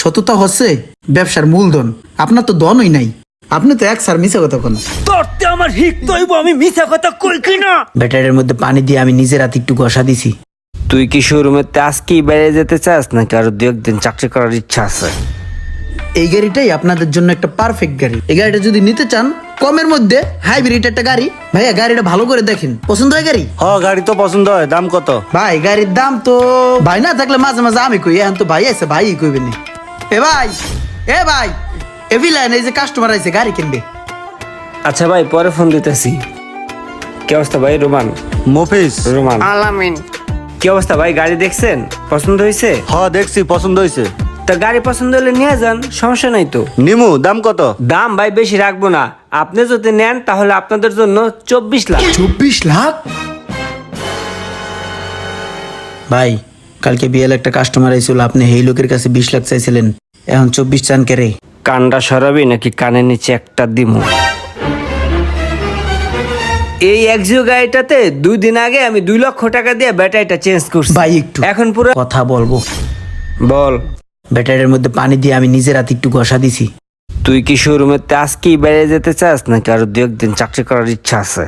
সততা হচ্ছে ব্যবসার মূলধন। আপনার তো ধনই নাই, আপনি তো এক স্যার মিশা কথা কোন। তোরতে আমার হিক তৈব আমি মিছা কথা কই কিনা। ব্যাটারের মধ্যে পানি দিয়ে আমি নিজের হাতে একটু ঘষা দিছি। তুই কি শোরুমেতে আজকেই বেড়ে যেতে চাস নাকি আরো দু একদিন চাকরি করার ইচ্ছা আছে? এই গাড়িটাই আপনাদের জন্য একটা পারফেক্ট গাড়ি। এই গাড়িটা যদি নিতে চান কমের মধ্যে হাইব্রিড একটা গাড়ি, ভাইয়া গাড়িটা ভালো করে দেখেন, পছন্দ হয় গাড়ি? গাড়ি তো পছন্দ হয়, দাম কত? ভাই গাড়ির দাম তো ভাই না থাকলে মাঝে মাঝে আমি কই, এখন তো ভাই আছে, ভাই কইবেন না। এ ভাই এ ভিলাইন, এই যে কাস্টমার আছে গাড়ি কিনবে। আচ্ছা ভাই, পরে ফোন দিতেছি। কি অবস্থা ভাই? রোমান। মফিস। রোমান। আলামিন। কি অবস্থা ভাই? গাড়ি দেখছেন? পছন্দ হয়েছে? দেখছি, পছন্দ হয়েছে। তা গাড়ি পছন্দ হলে নিয়ে যান, সমস্যা নাই তো। নিমু, দাম কত? দাম ভাই বেশি রাখবো না, আপনি যদি নেন তাহলে আপনাদের জন্য 24 লাখ। 24 লাখ? ভাই কালকে বিয়েল একটা কাস্টমার আইছিল, আপনি এই লোকের কাছে 20 লাখ চাইছিলেন, এখন 24 চান কেরে? কানটা সরাবি নাকি কানের নিচে একটা দিমু? এই এক্সিও গাড়িটাতে 2 দিন আগে আমি 2 লক্ষ টাকা দিয়ে ব্যাটারিটা চেঞ্জ করছি ভাই একটু এখন পুরো কথা বলবো। বল। ব্যাটারির মধ্যে পানি দিয়ে আমি নিজের হাতে একটু ঘষা দিছি। তুই কি শোরুমেতে আজকেই বেড়ে যেতে চাস নাকি আরো দু একদিন চাকরি করার ইচ্ছা আছে?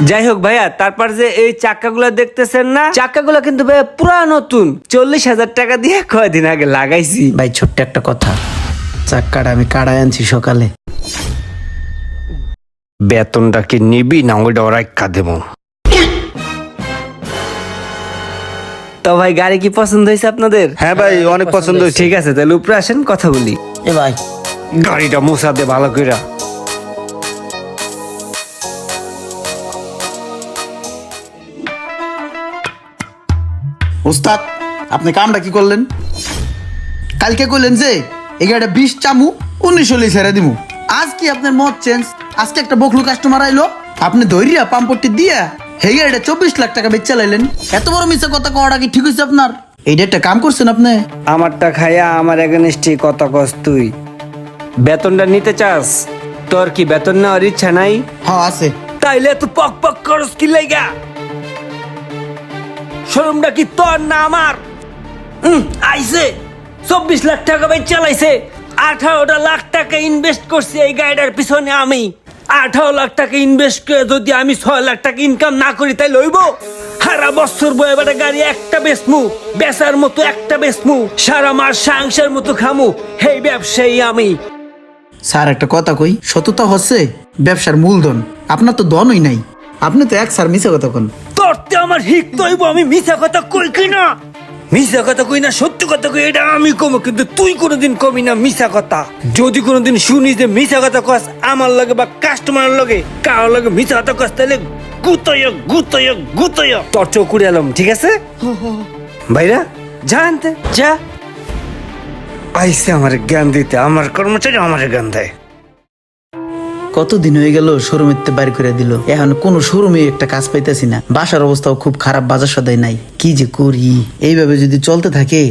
যাই হোক ভাইয়া, তারপর যে এই চাক্কাগুলো দেখতেছেন না, চাক্কাগুলো কিন্তু ভাইয়া পুরা নতুন, 40,000 টাকা দিয়ে কয়দিন আগে লাগাইছি। ভাই ছোট্ট একটা কথা, চাক্কাটা আমি কাড়ায় আনছি সকালে। বেতনটা কি নিবি না ওইটা রাখা দেবো? তো ভাই গাড়ি কি পছন্দ হয়েছে আপনাদের? হ্যাঁ ভাই, অনেক পছন্দ হয়েছে। ঠিক আছে, তাহলে উপরে আসেন, কথা বলি। এ ভাই গাড়িটা মোছা দে ভালো করে। ওস্তাদ, আপনি কামটা কি করলেন? কালকে কইলেন যে এই গাড়িটা 20 চামু 19 হলে ছেড়ে দিমু, আজ কি আপনার মত চেঞ্জ? আজকে একটা বকলু কাস্টমার আইলো, আপনি ধৈর্যা পাম্পটি দিয়া এই গাড়িটা 24 লাখ টাকা বেচে চালাইলেন। এত বড় মিথ্যা কথা কওয়াটা কি ঠিক হয়েছে আপনার? এইটা একটা কাম করছেন আপনি? আমারটা খাইয়া আমার এগেনস্টে কত কস তুই? বেতনটা নিতে চাস? তোর কি বেতন নেওয়ার ইচ্ছা নাই? হ্যাঁ আছে। তাইলে তো পক পক করস কি লাইগা? শোরুমটা কি তোর না আমার? আইছে 24 লাখ টাকা বেচ চালাইছে, 18 লাখ টাকা ইনভেস্ট করছি এই গাড়িটার পিছনে আমি। 18 লাখ টাকা ইনভেস্ট করে যদি আমি 6 লাখ টাকা ইনকাম না করি তাই লইব? সারা বছর বয়ে বেটা গাড়ি একটা বেচমু, বেচার মতো একটা বেচমু, সারা মাস সংসার মতো খামু, এই ব্যবসায়ী আমি। স্যার একটা কথা কই, সততা হচ্ছে ব্যবসার মূলধন। আপনার তো ধনই নাই, আপনি তো এক স্যার মিশা কথা কোন। তোরতে আমার হিক তৈব আমি মিছা কথা কই কিনা। মিছা কথা কই না, সত্য কথা কই, এটা আমি কমো, কিন্তু তুই কোনোদিন কমি না মিছা কথা। যদি কোনোদিন শুনি যে মিছা কথা কস আমার লগে বা কাস্টমারের লগে কারোর লগে মিছা কথা কস, তাহলে গুতয় গুতয় গুতয় তোর চকুরে এলাম, ঠিক আছে? ভাইরা জানতে যা আইসে আমার জ্ঞান দিতে, আমার কর্মচারী আমার জ্ঞান দেয়। কতদিন হয়ে গেল শোরুমের বাড়ি করে দিল, এখন কোন শোরুমে একটা কাজ পাইতেছি না, বাসার অবস্থাও খুব খারাপ, বাজার সদাই নাই, কি যে করি। এইভাবে যদি চলতে থাকে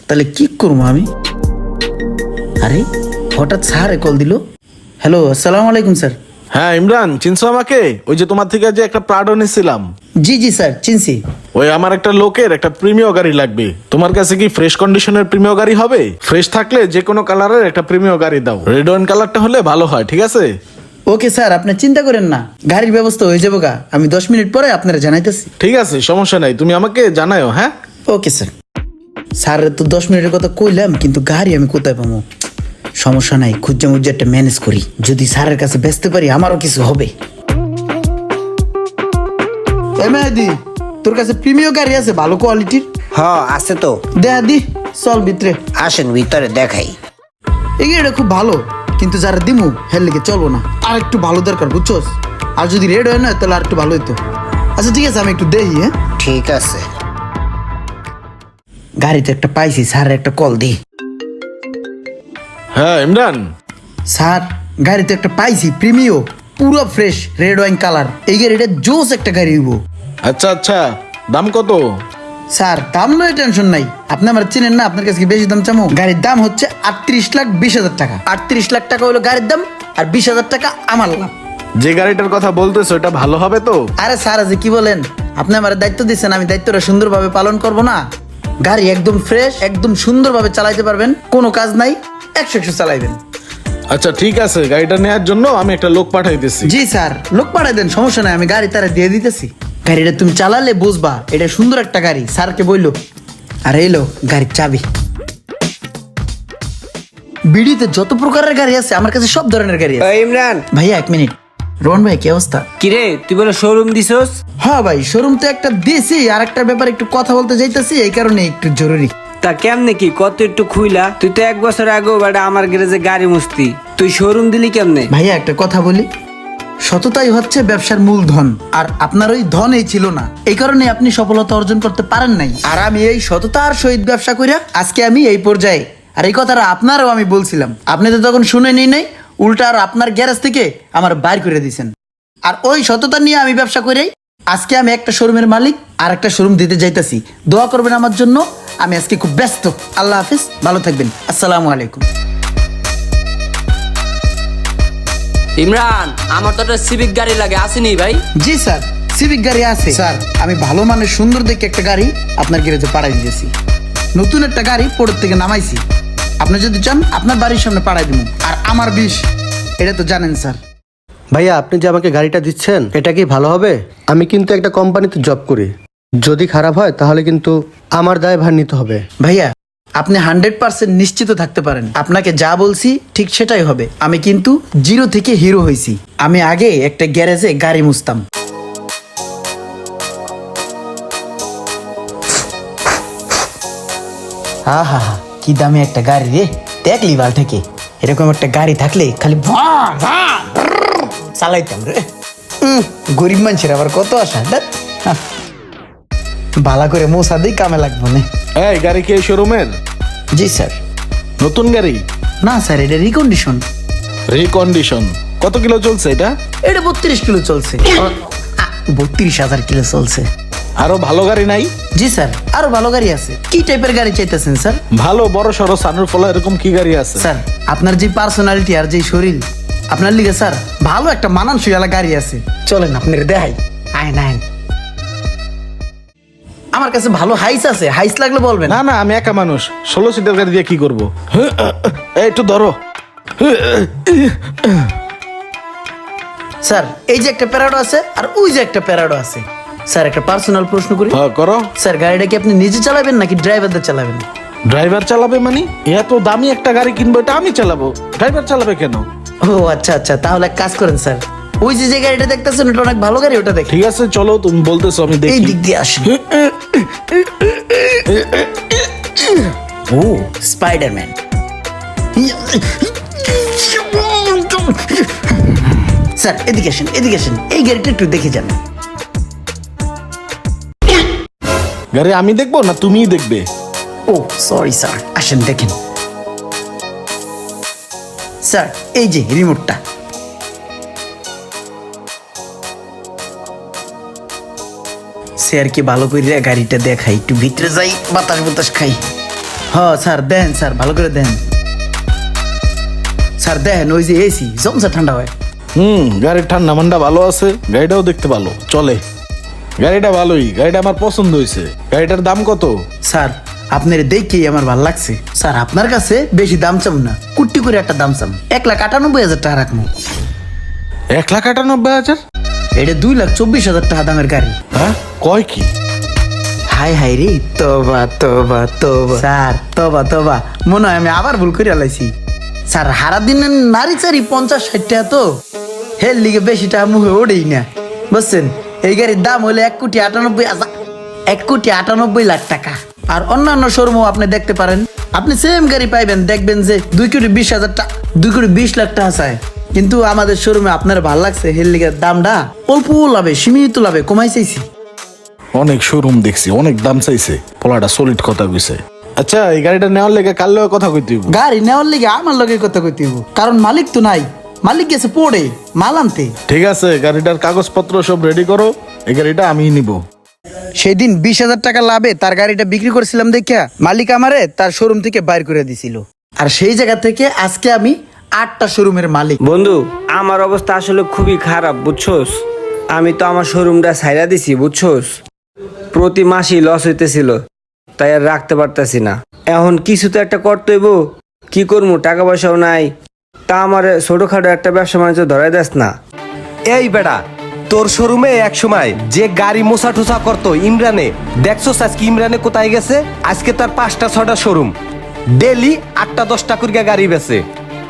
তাহলে কি করবো আমি? আরে হঠাৎ স্যারে কল দিল। হ্যালো, আসসালামু আলাইকুম স্যার। হ্যাঁ ইমরান, চিনছো আমাকে? ওই যে তোমার থেকে যে একটা প্রাডো নিছিলাম। জি জি স্যার, চিনছি। ওই আমার একটা লোকের একটা প্রিমিয় গাড়ি লাগবে। তোমার কাছে কি ফ্রেশ কন্ডিশনের প্রিমিয় গাড়ি হবে? ফ্রেশ থাকলে যে কোনো কালারের একটা প্রিমিয় গাড়ি দাও, রেড ওয়াইন কালারটা হলে ভালো হয়, ঠিক আছে? ওকে স্যার, আপনি চিন্তা করেন না, গাড়ির ব্যবস্থা হয়ে যাবো গা, আমি 10 মিনিট পরে আপনারা জানাইতেছি। ঠিক আছে, সমস্যা নাই, তুমি আমাকে জানাও। হ্যাঁ ওকে স্যার। স্যার তো 10 মিনিটের কথা কইলাম, কিন্তু গাড়ি আমি কোথায় পাবো? সমস্যা নাই, খুঁজা মুজ্জা একটা ম্যানেজ করি, যদি স্যারের কাছে বেচতে পারি আমারও কিছু হবে। মেহেদি, তোর কাছে প্রিমিয়াম গাড়ি আছে ভালো কোয়ালিটির? হ্যাঁ আছে তো। দেয়া দি, চল ভিতরে আসেন ভিতরে দেখাই। এই গাড়িটা খুব ভালো, কিন্তু যারা দিমু হের লিগে চলবো না, আর একটু ভালো দরকার, বুঝছোস? আর যদি রেড হয় না তাহলে আর একটু ভালো হইতো। আচ্ছা ঠিক আছে, আমি একটু দেখি। হ্যাঁ ঠিক আছে। গাড়িতে একটা পাইছি, স্যার একটা কল দি। হ্যাঁ ইমরান, স্যার গাড়িতে একটা পাইছি প্রিমিয়ো, পুরো ফ্রেশ রেড ওয়াইন কালার, এই গাড়িটা জোস একটা গাড়ি হইব। আচ্ছা আচ্ছা, দাম কত? স্যার দাম নয়, টেনশন নাই, আপনি আমার চিনেন না, আপনার কাছে কি বেশি দাম চামো? গাড়ির দাম হচ্ছে 38,20,000 টাকা। 38 লাখ টাকা হলো গাড়ির দাম, আর 20,000 টাকা আমার লাভ। যে গাড়িটার কথা বলতেছো এটা ভালো হবে তো? আরে স্যার, আজ কি বলেন, আপনি আমার দায়িত্ব দিচ্ছেন, আমি দায়িত্বটা সুন্দরভাবে পালন করব না? গাড়ি একদম ফ্রেশ, একদম সুন্দরভাবে চালাইতে পারবেন, কোনো কাজ নাই, 100 চালাইবেন। আচ্ছা ঠিক আছে, গাড়িটা নেওয়ার জন্য আমি একটা লোক পাঠাইতেছি। জি স্যার, লোক পাঠাই দেন, সমস্যা নাই, আমি গাড়ি তারা দিয়ে দিতেছি। গাড়িটা তুমি চালালে বুঝবা এটা সুন্দর একটা গাড়ি, স্যারকে বললো। আর এলো গাড়ির চাবি। বিডিতে যত প্রকারের গাড়ি আছে আমার কাছে সব ধরনের গাড়ি আছে। ইমরান, ভাইয়া 1 মিনিট। রোহন ভাই কি অবস্থা? কিরে তুই বলে শোরুম দিছস? হ্যাঁ ভাই, শোরুম তো একটা দিয়েছি, আর একটা ব্যাপার একটু কথা বলতে যাইতেছি, এই কারণে একটু জরুরি। তা কেমনে কি কত একটু খুইলা? তুই তো 1 বছর আগেও বেটা আমার গ্যারেজে গাড়ি মুছতি, তুই শোরুম দিলি কেমনে? ভাইয়া একটা কথা বলি, সততাই হচ্ছে ব্যবসার মূলধন, আর আপনার ওই ধন এই ছিল না, এই কারণে আপনি সফলতা অর্জন করতে পারেন নাই। আর আমি এই সততার সহিত ব্যবসা করিয়া আজকে আমি এই পর্যায়ে। আর এই কথাটা আপনারও আমি বলছিলাম, আপনি তো তখন শুনে নেই নাই, উল্টা আর আপনার গ্যারেজ থেকে আমার বাইর করে দিয়েছেন। আর ওই সততা নিয়ে আমি ব্যবসা করেই আজকে আমি একটা শোরুমের মালিক, আর একটা শোরুম দিতে যাইতাছি। দোয়া করবেন আমার জন্য, আমি আজকে খুব ব্যস্ত। আল্লাহ হাফিজ, ভালো থাকবেন, আসসালামু আলাইকুম। ইমরান, আমার তো একটা সিভিক গাড়ি লাগে, আসেনি ভাই? জি স্যার, সিভিক গাড়ি আছে স্যার। আমি ভালো মানের সুন্দর দেখে একটা গাড়ি আপনার গ্যারেজে পাঠাই দিয়েছি। নতুন একটা গাড়ি পোর্ট থেকে নামাইছি, আপনি যদি চান আপনার বাড়ির সামনে পাঠাই দিব। আর আমার বিষ, এটা তো জানেন স্যার। ভাইয়া, আপনি যে আমাকে গাড়িটা দিচ্ছেন এটা কি ভালো হবে? আমি কিন্তু একটা কোম্পানিতে জব করি, যদি খারাপ হয় তাহলে কিন্তু আমার দায়ভার নিতে হবে। ভাইয়া, আপনি 100% নিশ্চিত থাকতে পারেন, আপনাকে যা বলছি ঠিক সেটাই হবে। আমি কিন্তু জিরো থেকে হিরো হয়েছি। আমি আগে একটা গ্যারেজে গাড়ি মুছতাম। হা হা হা, কি দামি একটা গাড়ি রে, দেখলি বাল থেকে। এরকম একটা গাড়ি থাকলে খালি চালাইতাম রে। গরিব মানুষের আবার কত আশা। ভালো করে মোছা দিই, কামে লাগবো না। এই গাড়ি কি এই শোরুমের? জি স্যার। নতুন গাড়ি? না স্যার, এটা রিকন্ডিশন। রিকন্ডিশন? কত কিলো চলছে এটা? এটা 32 কিলো চলছে। 32,000 কিলো চলছে। আরো ভালো গাড়ি নাই? জি স্যার, আরো ভালো গাড়ি আছে। কি টাইপের গাড়ি চাইতেছেন স্যার? ভালো বড় সড়ো সানুর ফলা এরকম কি গাড়ি আছে? স্যার, আপনার যে পার্সোনালিটি আর যে শরীর, আপনার লিগে স্যার ভালো একটা মানানসই ওয়ালা গাড়ি আছে। চলেন আপনার দেখাই। আইন আইন, আমার কাছে ভালো হাইস আছে, হাইস লাগলে বলবেন। না না, আমি একা মানুষ, 16 সিটের গাড়ি দিয়ে কি করব? এই একটু ধরো। স্যার, এই যে একটা প্যারাডো আছে, আর ওই যে একটা প্যারাডো আছে। স্যার, একটা পার্সোনাল প্রশ্ন করি। হ্যাঁ করো। স্যার, গাড়িটা কি আপনি নিজে চালাবেন নাকি ড্রাইভারদের চালাবেন? ড্রাইভার চালাবে মানে? এত দামি একটা গাড়ি কিনবো, এটা আমি চালাবো, ড্রাইভার চালাবে কেন? ও আচ্ছা আচ্ছা, তাহলে এক কাজ করেন স্যার, ওই যে গাড়িটা দেখতেছেন ওটা অনেক ভালো গাড়ি, ওটা দেখি। ঠিক আছে চলো, তুমি বলতেছো আমি এই দেখি। দিক দিয়ে আসেন। ও স্পাইডারম্যান। স্যার এদিকে আসেন, এদিকে আসেন, এই গাড়িটা একটু দেখে যান। গাড়ি আমি দেখবো না তুমিই দেখবে? ও সরি স্যার, আসেন দেখেন। স্যার, এই যে রিমোটটা। স্যার কি ভালো করে গাড়িটা দেখাই, একটু ভিতরে যাই, বাতাস বাতাস খাই। হ্যাঁ স্যার, দেন স্যার, ভালো করে দেন স্যার। দেন ওই যে এসি জমসা ঠান্ডা হয়। গাড়ির ঠান্ডা মান্ডা ভালো আছে, গাড়িটাও দেখতে ভালো, চলে। গাড়িটা ভালোই, গাড়িটা আমার পছন্দ হয়েছে। গাড়িটার দাম কত? স্যার, আপনার দেখেই আমার ভালো লাগছে। স্যার, আপনার কাছে বেশি দাম চাম না, কুট্টি করে একটা দাম চাম। 1,98,000 টাকা রাখবো। 1,98,000? এটা 2,24,000 টাকা দামের গাড়ি। হ্যাঁ, কয় কি? হাই হাই রে, তোবা তোবা তোবা। স্যার, তোবা তোবা, মনে হয় আমি আবার ভুল করে আলাইছি। স্যার, হারা দিনের নারী চারি 50-60 টাকা, তো হের লিগে বেশি টাকা মুখে ওঠেই না, বুঝছেন? এই গাড়ির দাম হলো 1,98,000, 1,98,00,000 টাকা। আর অন্যান্য শোরুমও আপনি দেখতে পারেন, আপনি সেম গাড়ি পাইবেন, দেখবেন যে 2,20,000 টাকা, 2,20,00,000 টাকা চায়। কিন্তু আমাদের শোরুমে আপনার ভালো লাগছে, হের লিগে দামটা অল্প লাভে, সীমিত লাভে কমাই চাইছি। অনেক শোরুম দেখছি, অনেক দাম চাইছে, পোলাটা সলিড কথা কইছে। আচ্ছা, এই গাড়িটা নেওয়ার লেগে কাল লগে কথা কইতে হইব? গাড়ি নেওয়ার লিগে আমার লগে কথা কইতে হইব, কারণ মালিক তো নাই, মালিক গেছে পড়ে মাল আনতে। ঠিক আছে, গাড়িটার কাগজপত্র সব রেডি করো, এই গাড়িটা আমিই নিব। সেদিন 20,000 টাকা লাভে তার গাড়িটা বিক্রি করেছিলাম দেখা মালিক আমারে তার শোরুম থেকে বাইর করে দিছিল। আর সেই জায়গা থেকে আজকে আমি 8টা শোরুমের মালিক। বন্ধু, আমার অবস্থা আসলে খুবই খারাপ, বুঝছোস? আমি তো আমার শোরুমটা ছাইরা দিছি, বুঝছোস? প্রতি মাসেই লস হইতেছিল। তাই আর রাখতে পারতাছি না। এখন কিছু তো একটা করতে হইব, কি করবো, টাকা পয়সাও নাই। তা আমার ছোটখাটো একটা ব্যবসা বাণিজ্য ধরাই দেস না। এই বেটা, তোর শোরুমে এক সময় যে গাড়ি মোছা টোসা করতো ইমরানে, দেখছোস আজকে ইমরানে কোথায় গেছে? আজকে তার 5টা 6টা শোরুম, ডেলি 8টা 10টা করে গাড়ি বেচে,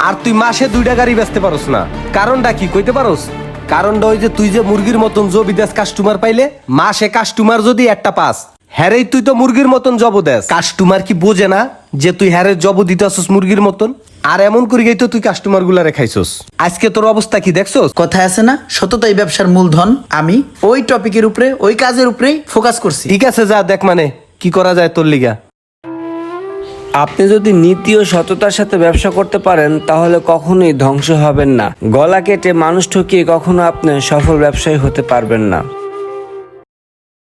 আর তুই মাসে 2টা গাড়ি বেচতে পারোস না। কারণটা কি কইতে পারোস? কারণটা ওই যে তুই যে মুরগির মতন জব দেস কাস্টমার পাইলে, মাসে কাস্টমার যদি একটা পাস, হ্যারেই তুই তো মুরগির মতন জব দেস। কাস্টমার কি বোঝে না যে তুই হ্যারের জব দিতেছস মুরগির মতন? আর এমন করে গেই তো তুই কাস্টমার গুলা রেখাইছস। আজকে তোর অবস্থা কি দেখছস? কথায় আছে না, সততাই ব্যবসার মূলধন। আমি ওই টপিকের উপরে, ওই কাজের উপরেই ফোকাস করছি। ঠিক আছে, যা দেখ মানে কি করা যায় তোর লিগা। আপনি যদি নীতি ও সততার সাথে ব্যবসা করতে পারেন তাহলে কখনোই ধ্বংস হবেন না। গলা কেটে মানুষ ঠকিয়ে কখনো আপনি সফল ব্যবসায়ী হতে পারবেন না।